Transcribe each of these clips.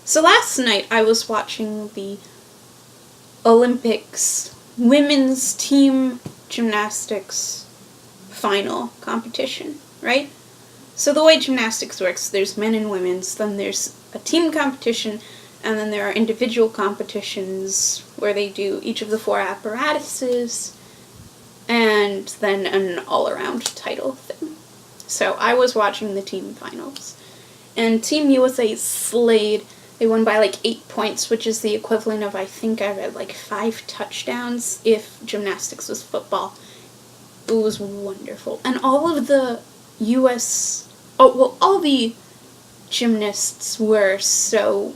So last night I was watching the Olympics women's team gymnastics final competition, right? So the way gymnastics works, there's men and women's, then there's a team competition, and then there are individual competitions where they do each of the 4 apparatuses, and then an all-around title thing. So I was watching the team finals, and Team USA slayed. They won by 8 points, which is the equivalent of, I think I read, 5 touchdowns if gymnastics was football. It was wonderful. And all of the all the gymnasts were so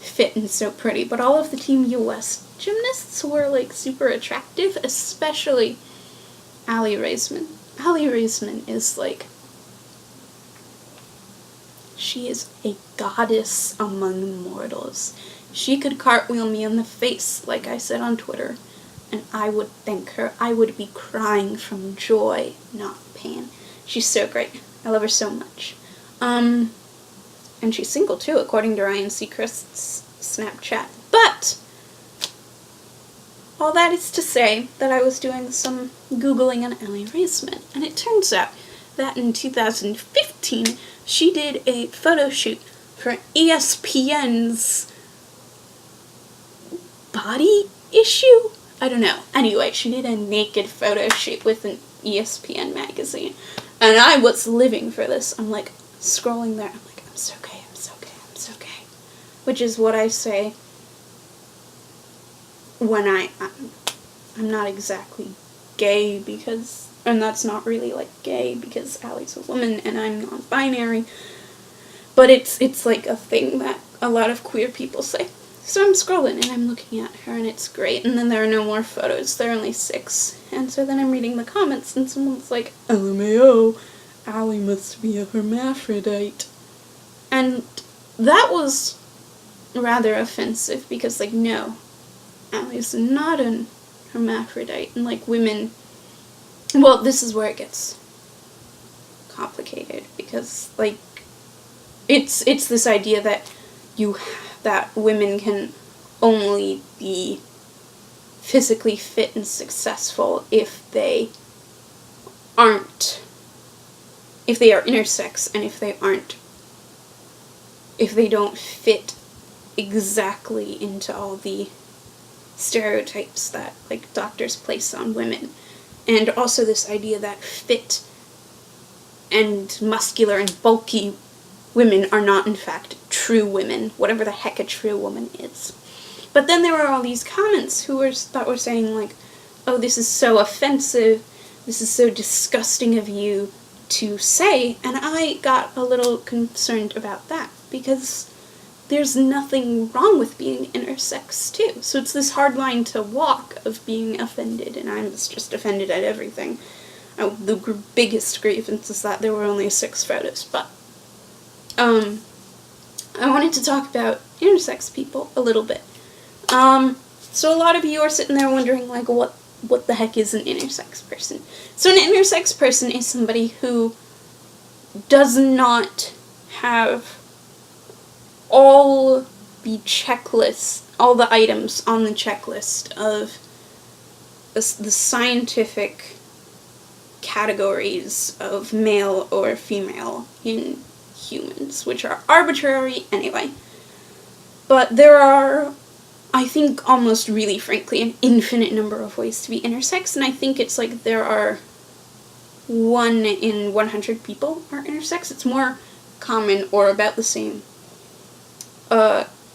fit and so pretty, but all of the Team US gymnasts were, super attractive, especially Aly Raisman. Aly Raisman is, she is a goddess among mortals. She could cartwheel me in the face, like I said on Twitter, and I would thank her. I would be crying from joy, not pain. She's so great. I love her so much. And she's single too, according to Ryan Seacrest's Snapchat. But all that is to say that I was doing some Googling on Aly Raisman, and it turns out that in 2015, she did a photo shoot for ESPN's body issue? I don't know. Anyway, she did a naked photo shoot with an ESPN magazine. And I was living for this. I'm scrolling there. I'm I'm so gay, I'm so gay, I'm so gay. Which is what I say when I'm not exactly gay because... And that's not really, gay, because Aly's a woman and I'm non-binary. But it's a thing that a lot of queer people say. So I'm scrolling and I'm looking at her and it's great. And then there are no more photos. There are only 6. And so then I'm reading the comments and someone's like, LMAO, Aly must be a hermaphrodite. And that was rather offensive because, no, Aly's not a hermaphrodite. And, women... Well, this is where it gets complicated because, it's this idea that that women can only be physically fit and successful if they are intersex, and if they don't fit exactly into all the stereotypes that, doctors place on women. And also this idea that fit and muscular and bulky women are not, in fact, true women, whatever the heck a true woman is. But then there were all these comments that were saying, oh, this is so offensive, this is so disgusting of you to say, and I got a little concerned about that, because there's nothing wrong with being intersex, too. So it's this hard line to walk of being offended, and I was just offended at everything. The biggest grievance is that there were only 6 photos, but I wanted to talk about intersex people a little bit. So a lot of you are sitting there wondering, what the heck is an intersex person? So an intersex person is somebody who does not have all the items on the checklist of the scientific categories of male or female in humans, which are arbitrary anyway. But there are, I think, almost really frankly, an infinite number of ways to be intersex, and I think it's there are 1 in 100 people are intersex. It's more common, or about the same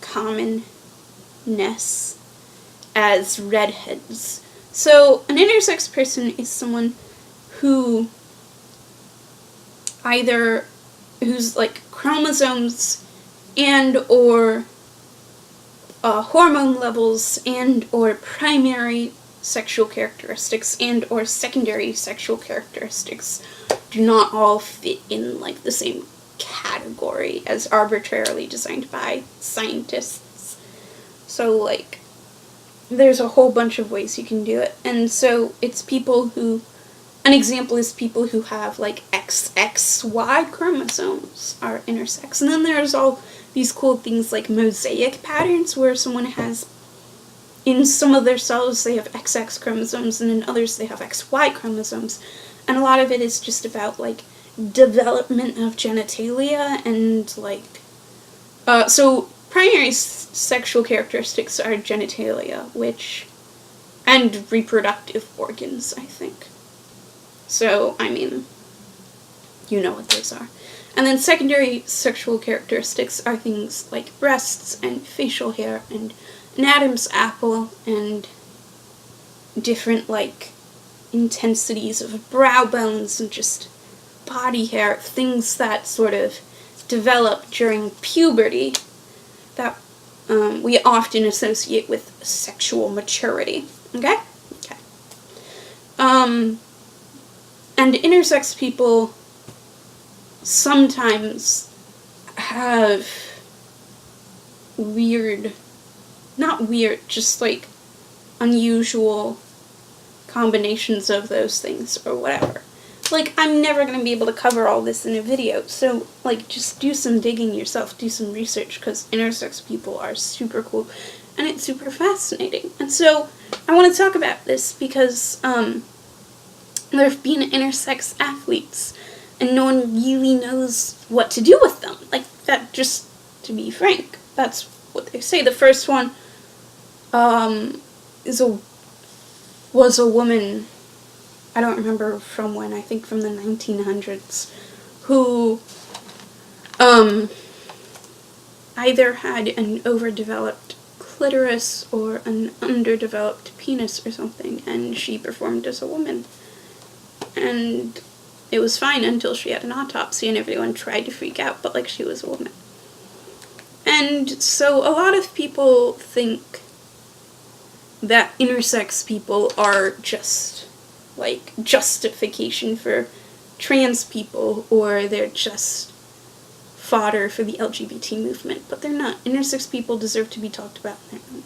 commonness as redheads. So an intersex person is someone whose chromosomes and or hormone levels and or primary sexual characteristics and or secondary sexual characteristics do not all fit in the same category as arbitrarily designed by scientists. So there's a whole bunch of ways you can do it, and so it's people who, an example is people who have XXY chromosomes are intersex, and then there's all these cool things like mosaic patterns, where someone has, in some of their cells they have XX chromosomes, and in others they have XY chromosomes. And a lot of it is just about, like, development of genitalia and, like, so primary sexual characteristics are genitalia, and reproductive organs, I think. So, I mean, you know what those are. And then secondary sexual characteristics are things like breasts and facial hair and an Adam's apple and different, like, intensities of brow bones and just body hair, things that sort of develop during puberty that we often associate with sexual maturity. Okay? Okay. And intersex people sometimes have just like unusual combinations of those things or whatever. Like, I'm never going to be able to cover all this in a video, so, like, just do some digging yourself, do some research, because intersex people are super cool, and it's super fascinating. And so, I want to talk about this because, there have been intersex athletes, and no one really knows what to do with them. Like, that, just to be frank, that's what they say. The first one, was a woman, I don't remember from when, I think from the 1900s, who, either had an overdeveloped clitoris or an underdeveloped penis or something, and she performed as a woman. And it was fine until she had an autopsy and everyone tried to freak out, but, like, she was a woman. And so a lot of people think that intersex people are just, like, justification for trans people, or they're just fodder for the LGBT movement, but they're not. Intersex people deserve to be talked about in their own way.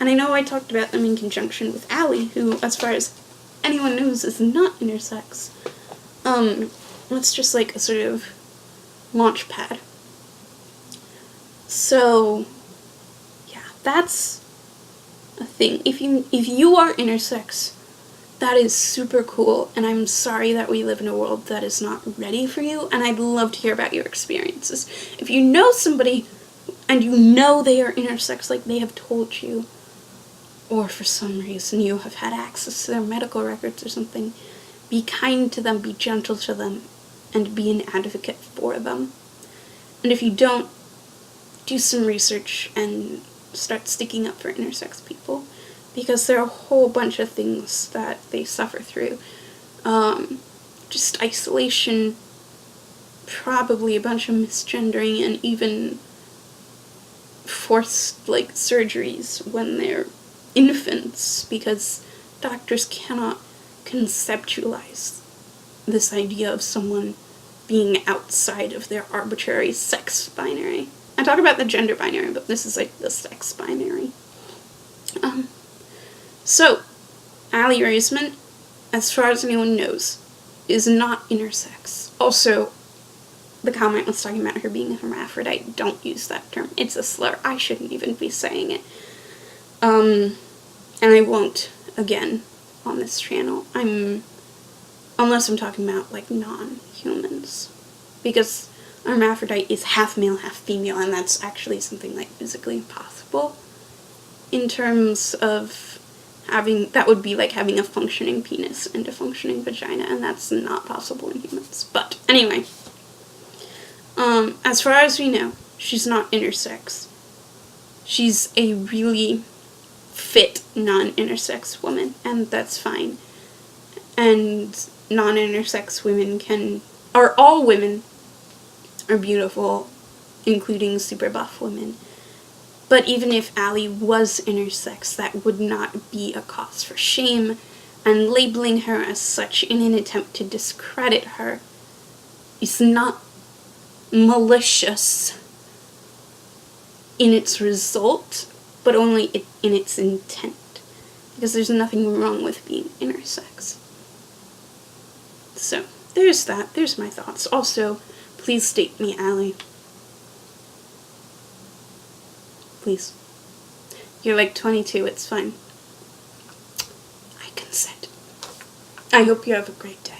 And I know I talked about them in conjunction with Allie, who, as far as anyone knows, is not intersex. It's just like a sort of launch pad. So, yeah, that's a thing. If you are intersex, that is super cool, and I'm sorry that we live in a world that is not ready for you, and I'd love to hear about your experiences. If you know somebody, and you know they are intersex, like they have told you, or for some reason you have had access to their medical records or something, be kind to them, be gentle to them, and be an advocate for them. And if you don't, do some research and start sticking up for intersex people, because there are a whole bunch of things that they suffer through. Just isolation, probably a bunch of misgendering, and even forced, like, surgeries when they're infants, because doctors cannot conceptualize this idea of someone being outside of their arbitrary sex binary. I talk about the gender binary, but this is, like, the sex binary. So, Allie Raisman, as far as anyone knows, is not intersex. Also, the comment was talking about her being a hermaphrodite. Don't use that term. It's a slur. I shouldn't even be saying it. And I won't, again, on this channel. Unless I'm talking about, like, non-humans. Because a hermaphrodite is half male, half female, and that's actually something, like, physically impossible. In terms of that would be like having a functioning penis and a functioning vagina, and that's not possible in humans. But anyway, as far as we know, she's not intersex. She's a really fit non-intersex woman, and that's fine. And non-intersex women all women are beautiful, including super buff women. But even if Allie was intersex, that would not be a cause for shame, and labeling her as such in an attempt to discredit her is not malicious in its result, but only in its intent. Because there's nothing wrong with being intersex. So, there's that. There's my thoughts. Also, please date me, Allie. Please. You're like 22, it's fine. I consent. I hope you have a great day.